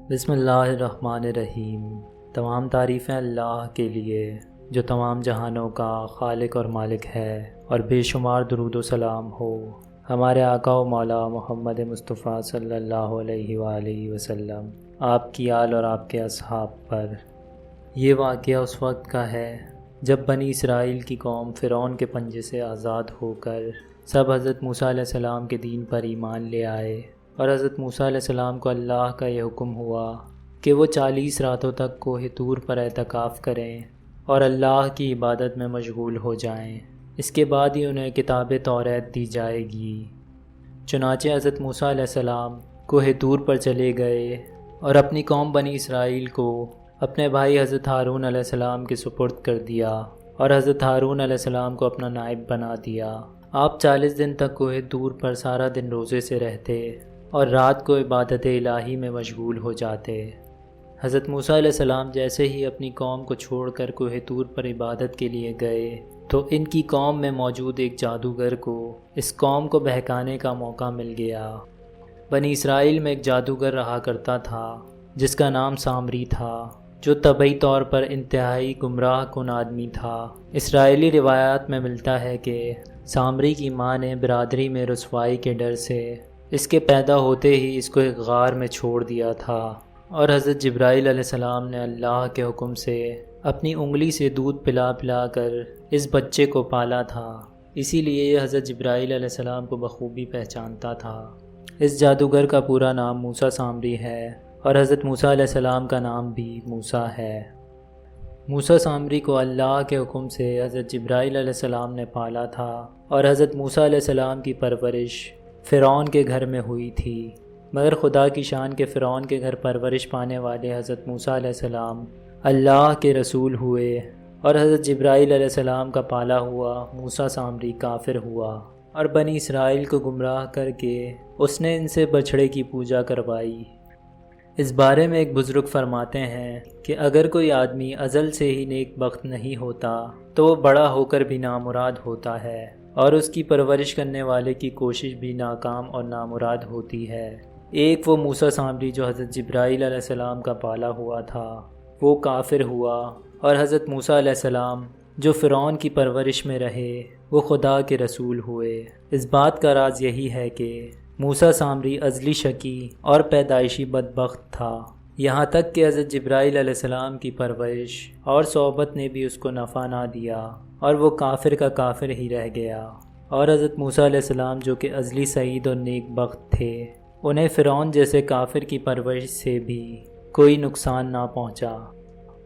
بسم اللہ الرحمن الرحیم۔ تمام تعریفیں اللہ کے لیے جو تمام جہانوں کا خالق اور مالک ہے، اور بے شمار درود و سلام ہو ہمارے آقا و مولا محمد مصطفیٰ صلی اللہ علیہ وآلہ وسلم، آپ کی آل اور آپ کے اصحاب پر۔ یہ واقعہ اس وقت کا ہے جب بنی اسرائیل کی قوم فرعون کے پنجے سے آزاد ہو کر سب حضرت موسیٰ علیہ السلام کے دین پر ایمان لے آئے، اور حضرت موسیٰ علیہ السلام کو اللہ کا یہ حکم ہوا کہ وہ 40 راتوں تک کوہ طور پر اعتکاف کریں اور اللہ کی عبادت میں مشغول ہو جائیں۔ اس کے بعد ہی انہیں کتاب توریت دی جائے گی۔ چنانچہ حضرت موسیٰ علیہ السلام کوہ طور پر چلے گئے اور اپنی قوم بنی اسرائیل کو اپنے بھائی حضرت ہارون علیہ السلام کے سپرد کر دیا، اور حضرت ہارون علیہ السلام کو اپنا نائب بنا دیا۔ آپ 40 دن تک کوہ طور پر سارا دن روزے سے رہتے اور رات کو عبادت الہی میں مشغول ہو جاتے۔ حضرت موسیٰ علیہ السلام جیسے ہی اپنی قوم کو چھوڑ کر کوہ طور پر عبادت کے لیے گئے تو ان کی قوم میں موجود ایک جادوگر کو اس قوم کو بہکانے کا موقع مل گیا۔ بنی اسرائیل میں ایک جادوگر رہا کرتا تھا جس کا نام سامری تھا، جو طبعی طور پر انتہائی گمراہ کن آدمی تھا۔ اسرائیلی روایات میں ملتا ہے کہ سامری کی ماں نے برادری میں رسوائی کے ڈر سے اس کے پیدا ہوتے ہی اس کو ایک غار میں چھوڑ دیا تھا، اور حضرت جبرائیل علیہ السلام نے اللہ کے حکم سے اپنی انگلی سے دودھ پلا پلا کر اس بچے کو پالا تھا۔ اسی لیے یہ حضرت جبرائیل علیہ السلام کو بخوبی پہچانتا تھا۔ اس جادوگر کا پورا نام موسیٰ سامری ہے، اور حضرت موسیٰ علیہ السلام کا نام بھی موسیٰ ہے۔ موسیٰ سامری کو اللہ کے حکم سے حضرت جبرائیل علیہ السلام نے پالا تھا، اور حضرت موسیٰ علیہ السلام کی پرورش فرعون کے گھر میں ہوئی تھی۔ مگر خدا کی شان کے فرعون کے گھر پرورش پانے والے حضرت موسیٰ علیہ السلام اللہ کے رسول ہوئے، اور حضرت جبرائیل علیہ السلام کا پالا ہوا موسیٰ سامری کافر ہوا، اور بنی اسرائیل کو گمراہ کر کے اس نے ان سے بچھڑے کی پوجا کروائی۔ اس بارے میں ایک بزرگ فرماتے ہیں کہ اگر کوئی آدمی ازل سے ہی نیک بخت نہیں ہوتا تو وہ بڑا ہو کر بھی نامراد ہوتا ہے، اور اس کی پرورش کرنے والے کی کوشش بھی ناکام اور نامراد ہوتی ہے۔ ایک وہ موسیٰ سامری جو حضرت جبرائیل علیہ السلام کا پالا ہوا تھا وہ کافر ہوا، اور حضرت موسیٰ علیہ السلام جو فرعون کی پرورش میں رہے وہ خدا کے رسول ہوئے۔ اس بات کا راز یہی ہے کہ موسیٰ سامری ازلی شقی اور پیدائشی بدبخت تھا، یہاں تک کہ حضرت جبرائیل علیہ السلام کی پرورش اور صحبت نے بھی اس کو نفع نہ دیا، اور وہ کافر کا کافر ہی رہ گیا۔ اور حضرت موسیٰ علیہ السلام جو کہ ازلی سعید اور نیک بخت تھے، انہیں فرعون جیسے کافر کی پرورش سے بھی کوئی نقصان نہ پہنچا۔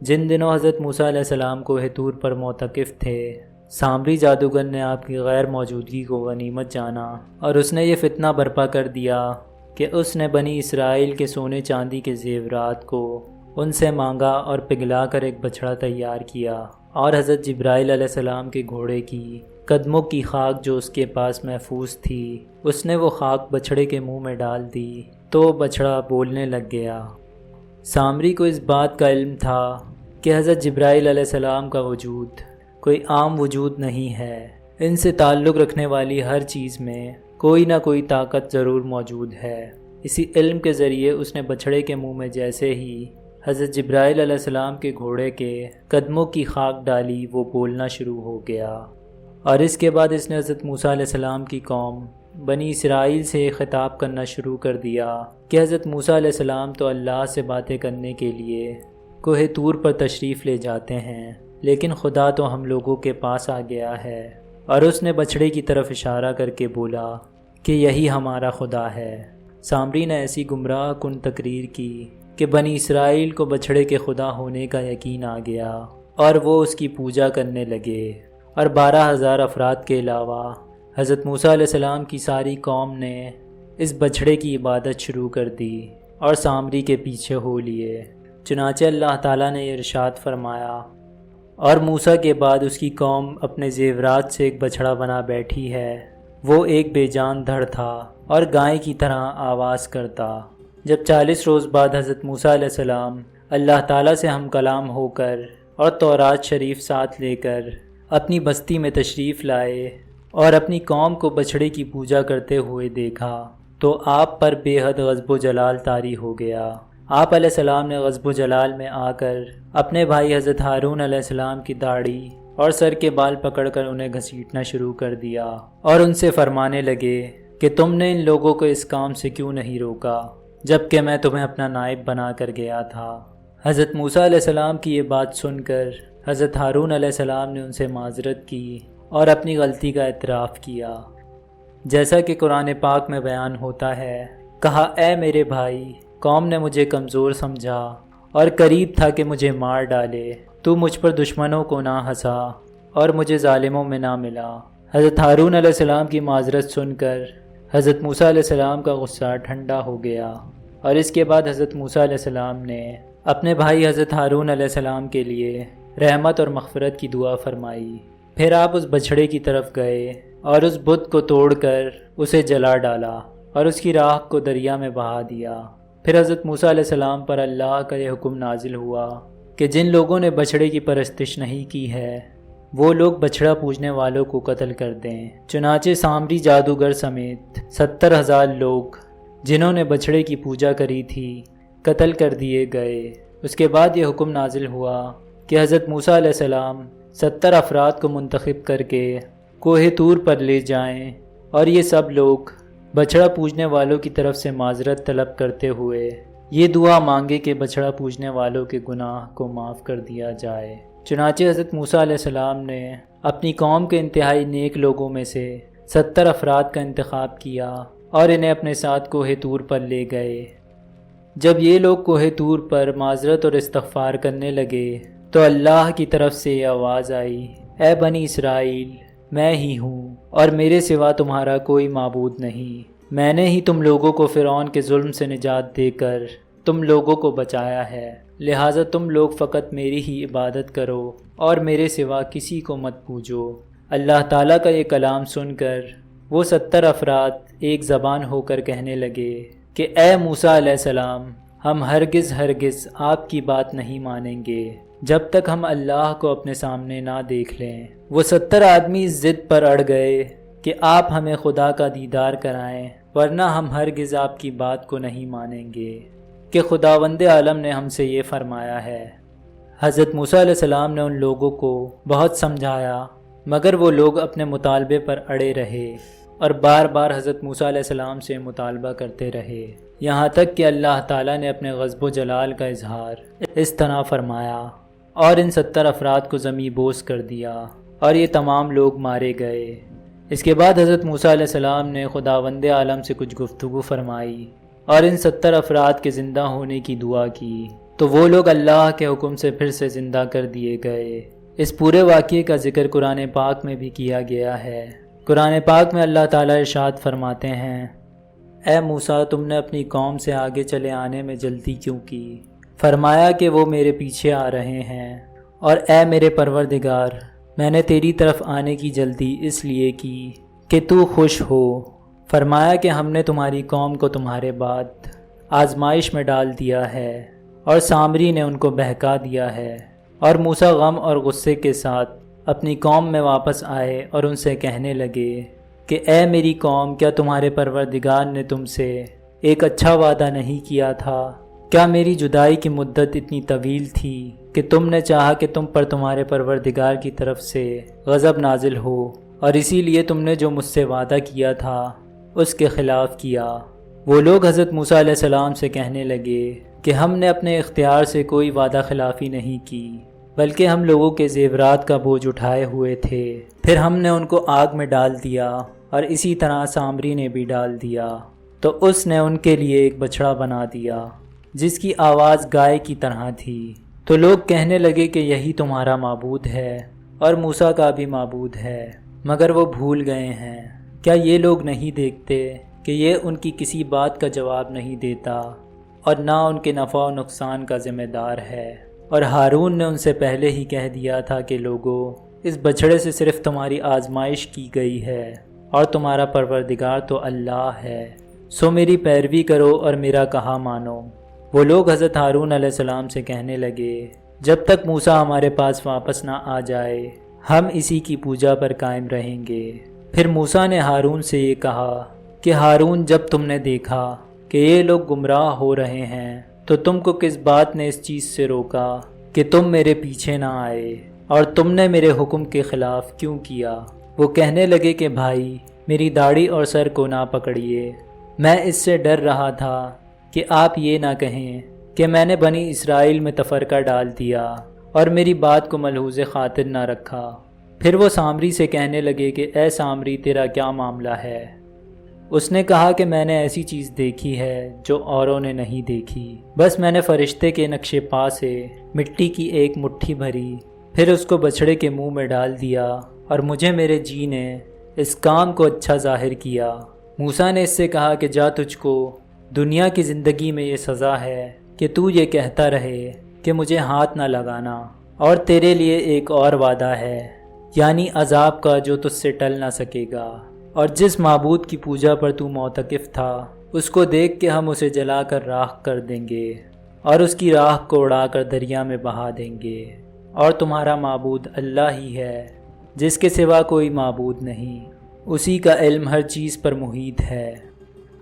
جن دنوں حضرت موسیٰ علیہ السلام کوہ طور پر معتکف تھے، سامری جادوگر نے آپ کی غیر موجودگی کو غنیمت جانا، اور اس نے یہ فتنہ برپا کر دیا کہ اس نے بنی اسرائیل کے سونے چاندی کے زیورات کو ان سے مانگا اور پگھلا کر ایک بچھڑا تیار کیا، اور حضرت جبرائیل علیہ السلام کے گھوڑے کی قدموں کی خاک جو اس کے پاس محفوظ تھی، اس نے وہ خاک بچھڑے کے منہ میں ڈال دی تو بچھڑا بولنے لگ گیا۔ سامری کو اس بات کا علم تھا کہ حضرت جبرائیل علیہ السلام کا وجود کوئی عام وجود نہیں ہے، ان سے تعلق رکھنے والی ہر چیز میں کوئی نہ کوئی طاقت ضرور موجود ہے۔ اسی علم کے ذریعے اس نے بچھڑے کے منہ میں جیسے ہی حضرت جبرائیل علیہ السلام کے گھوڑے کے قدموں کی خاک ڈالی وہ بولنا شروع ہو گیا، اور اس کے بعد اس نے حضرت موسیٰ علیہ السلام کی قوم بنی اسرائیل سے خطاب کرنا شروع کر دیا کہ حضرت موسیٰ علیہ السلام تو اللہ سے باتیں کرنے کے لیے کوہ طور پر تشریف لے جاتے ہیں، لیکن خدا تو ہم لوگوں کے پاس آ گیا ہے۔ اور اس نے بچھڑے کی طرف اشارہ کر کے بولا کہ یہی ہمارا خدا ہے۔ سامری نے ایسی گمراہ کن تقریر کی کہ بنی اسرائیل کو بچھڑے کے خدا ہونے کا یقین آ گیا، اور وہ اس کی پوجا کرنے لگے، اور 12,000 افراد کے علاوہ حضرت موسیٰ علیہ السلام کی ساری قوم نے اس بچھڑے کی عبادت شروع کر دی اور سامری کے پیچھے ہو لیے۔ چنانچہ اللہ تعالیٰ نے یہ ارشاد فرمایا، اور موسیٰ کے بعد اس کی قوم اپنے زیورات سے ایک بچھڑا بنا بیٹھی ہے، وہ ایک بے جان دھڑ تھا اور گائے کی طرح آواز کرتا۔ جب 40 روز بعد حضرت موسیٰ علیہ السلام اللہ تعالیٰ سے ہم کلام ہو کر اور تورات شریف ساتھ لے کر اپنی بستی میں تشریف لائے اور اپنی قوم کو بچھڑے کی پوجا کرتے ہوئے دیکھا تو آپ پر بے حد غضب و جلال طاری ہو گیا۔ آپ علیہ السلام نے غضب و جلال میں آ کر اپنے بھائی حضرت ہارون علیہ السلام کی داڑھی اور سر کے بال پکڑ کر انہیں گھسیٹنا شروع کر دیا اور ان سے فرمانے لگے کہ تم نے ان لوگوں کو اس کام سے کیوں نہیں روکا جبکہ میں تمہیں اپنا نائب بنا کر گیا تھا۔ حضرت موسیٰ علیہ السلام کی یہ بات سن کر حضرت ہارون علیہ السلام نے ان سے معذرت کی اور اپنی غلطی کا اعتراف کیا۔ جیسا کہ قرآن پاک میں بیان ہوتا ہے، کہا اے میرے بھائی، قوم نے مجھے کمزور سمجھا اور قریب تھا کہ مجھے مار ڈالے، تو مجھ پر دشمنوں کو نہ ہنسا اور مجھے ظالموں میں نہ ملا۔ حضرت ہارون علیہ السلام کی معذرت سن کر حضرت موسیٰ علیہ السلام کا غصہ ٹھنڈا ہو گیا، اور اس کے بعد حضرت موسیٰ علیہ السلام نے اپنے بھائی حضرت ہارون علیہ السلام کے لیے رحمت اور مغفرت کی دعا فرمائی۔ پھر آپ اس بچھڑے کی طرف گئے اور اس بت کو توڑ کر اسے جلا ڈالا اور اس کی راکھ کو دریا میں بہا دیا۔ پھر حضرت موسیٰ علیہ السلام پر اللہ کا یہ حکم نازل ہوا کہ جن لوگوں نے بچھڑے کی پرستش نہیں کی ہے وہ لوگ بچھڑا پوجنے والوں کو قتل کر دیں۔ چنانچہ سامری جادوگر سمیت 70,000 لوگ جنہوں نے بچھڑے کی پوجا کری تھی قتل کر دیے گئے۔ اس کے بعد یہ حکم نازل ہوا کہ حضرت موسیٰ علیہ السلام 70 افراد کو منتخب کر کے کوہ طور پر لے جائیں اور یہ سب لوگ بچھڑا پوجنے والوں کی طرف سے معذرت طلب کرتے ہوئے یہ دعا مانگے کہ بچھڑا پوجنے والوں کے گناہ کو معاف کر دیا جائے۔ چنانچہ حضرت موسیٰ علیہ السلام نے اپنی قوم کے انتہائی نیک لوگوں میں سے 70 افراد کا انتخاب کیا اور انہیں اپنے ساتھ کوہ طور پر لے گئے۔ جب یہ لوگ کوہ طور پر معذرت اور استغفار کرنے لگے تو اللہ کی طرف سے یہ آواز آئی، اے بنی اسرائیل، میں ہی ہوں اور میرے سوا تمہارا کوئی معبود نہیں۔ میں نے ہی تم لوگوں کو فرعون کے ظلم سے نجات دے کر تم لوگوں کو بچایا ہے، لہٰذا تم لوگ فقط میری ہی عبادت کرو اور میرے سوا کسی کو مت پوجو۔ اللہ تعالیٰ کا یہ کلام سن کر وہ 70 افراد ایک زبان ہو کر کہنے لگے کہ اے موسیٰ علیہ السلام، ہم ہرگز آپ کی بات نہیں مانیں گے جب تک ہم اللہ کو اپنے سامنے نہ دیکھ لیں۔ وہ 70 آدمی اس ضد پر اڑ گئے کہ آپ ہمیں خدا کا دیدار کرائیں، ورنہ ہم ہرگز آپ کی بات کو نہیں مانیں گے کہ خداوند عالم نے ہم سے یہ فرمایا ہے۔ حضرت موسیٰ علیہ السلام نے ان لوگوں کو بہت سمجھایا مگر وہ لوگ اپنے مطالبے پر اڑے رہے اور بار بار حضرت موسیٰ علیہ السلام سے مطالبہ کرتے رہے، یہاں تک کہ اللہ تعالیٰ نے اپنے غضب و جلال کا اظہار اس طرح فرمایا اور ان 70 افراد کو زمیں بوس کر دیا اور یہ تمام لوگ مارے گئے۔ اس کے بعد حضرت موسیٰ علیہ السلام نے خداوند عالم سے کچھ گفتگو فرمائی اور ان 70 افراد کے زندہ ہونے کی دعا کی تو وہ لوگ اللہ کے حکم سے پھر سے زندہ کر دیے گئے۔ اس پورے واقعے کا ذکر قرآن پاک میں بھی کیا گیا ہے۔ قرآن پاک میں اللہ تعالیٰ ارشاد فرماتے ہیں، اے موسیٰ، تم نے اپنی قوم سے آگے چلے آنے میں جلدی کیوں کی؟ فرمایا کہ وہ میرے پیچھے آ رہے ہیں، اور اے میرے پروردگار، میں نے تیری طرف آنے کی جلدی اس لیے کی کہ تو خوش ہو۔ فرمایا کہ ہم نے تمہاری قوم کو تمہارے بعد آزمائش میں ڈال دیا ہے اور سامری نے ان کو بہکا دیا ہے۔ اور موسیٰ غم اور غصے کے ساتھ اپنی قوم میں واپس آئے اور ان سے کہنے لگے کہ اے میری قوم، کیا تمہارے پروردگار نے تم سے ایک اچھا وعدہ نہیں کیا تھا؟ کیا میری جدائی کی مدت اتنی طویل تھی کہ تم نے چاہا کہ تم پر تمہارے پروردگار کی طرف سے غضب نازل ہو، اور اسی لیے تم نے جو مجھ سے وعدہ کیا تھا اس کے خلاف کیا؟ وہ لوگ حضرت موسیٰ علیہ السلام سے کہنے لگے کہ ہم نے اپنے اختیار سے کوئی وعدہ خلافی نہیں کی، بلکہ ہم لوگوں کے زیورات کا بوجھ اٹھائے ہوئے تھے، پھر ہم نے ان کو آگ میں ڈال دیا اور اسی طرح سامری نے بھی ڈال دیا، تو اس نے ان کے لیے ایک بچھڑا بنا دیا جس کی آواز گائے کی طرح تھی۔ تو لوگ کہنے لگے کہ یہی تمہارا معبود ہے اور موسیٰ کا بھی معبود ہے، مگر وہ بھول گئے ہیں۔ کیا یہ لوگ نہیں دیکھتے کہ یہ ان کی کسی بات کا جواب نہیں دیتا اور نہ ان کے نفع و نقصان کا ذمہ دار ہے؟ اور ہارون نے ان سے پہلے ہی کہہ دیا تھا کہ لوگو، اس بچھڑے سے صرف تمہاری آزمائش کی گئی ہے اور تمہارا پروردگار تو اللہ ہے، سو میری پیروی کرو اور میرا کہا مانو۔ وہ لوگ حضرت ہارون علیہ السلام سے کہنے لگے، جب تک موسیٰ ہمارے پاس واپس نہ آ جائے ہم اسی کی پوجا پر قائم رہیں گے۔ پھر موسیٰ نے ہارون سے یہ کہا کہ ہارون، جب تم نے دیکھا کہ یہ لوگ گمراہ ہو رہے ہیں تو تم کو کس بات نے اس چیز سے روکا کہ تم میرے پیچھے نہ آئے، اور تم نے میرے حکم کے خلاف کیوں کیا؟ وہ کہنے لگے کہ بھائی میری داڑھی اور سر کو نہ پکڑیے، میں اس سے ڈر رہا تھا کہ آپ یہ نہ کہیں کہ میں نے بنی اسرائیل میں تفرقہ ڈال دیا اور میری بات کو ملحوظ خاطر نہ رکھا۔ پھر وہ سامری سے کہنے لگے کہ اے سامری تیرا کیا معاملہ ہے؟ اس نے کہا کہ میں نے ایسی چیز دیکھی ہے جو اوروں نے نہیں دیکھی، بس میں نے فرشتے کے نقش پا سے مٹی کی ایک مٹھی بھری، پھر اس کو بچھڑے کے منہ میں ڈال دیا، اور مجھے میرے جی نے اس کام کو اچھا ظاہر کیا۔ موسیٰ نے اس سے کہا کہ جا تجھ کو دنیا کی زندگی میں یہ سزا ہے کہ تو یہ کہتا رہے کہ مجھے ہاتھ نہ لگانا، اور تیرے لیے ایک اور وعدہ ہے، یعنی عذاب کا جو تجھ سے ٹل نہ سکے گا، اور جس معبود کی پوجا پر تو معتکف تھا اس کو دیکھ کے ہم اسے جلا کر راکھ کر دیں گے اور اس کی راکھ کو اڑا کر دریا میں بہا دیں گے، اور تمہارا معبود اللہ ہی ہے جس کے سوا کوئی معبود نہیں، اسی کا علم ہر چیز پر محیط ہے۔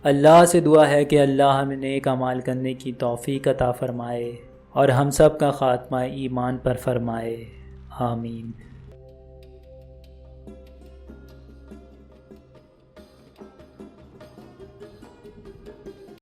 اللہ سے دعا ہے کہ اللہ ہمیں نیک اعمال کرنے کی توفیق عطا فرمائے اور ہم سب کا خاتمہ ایمان پر فرمائے، آمین۔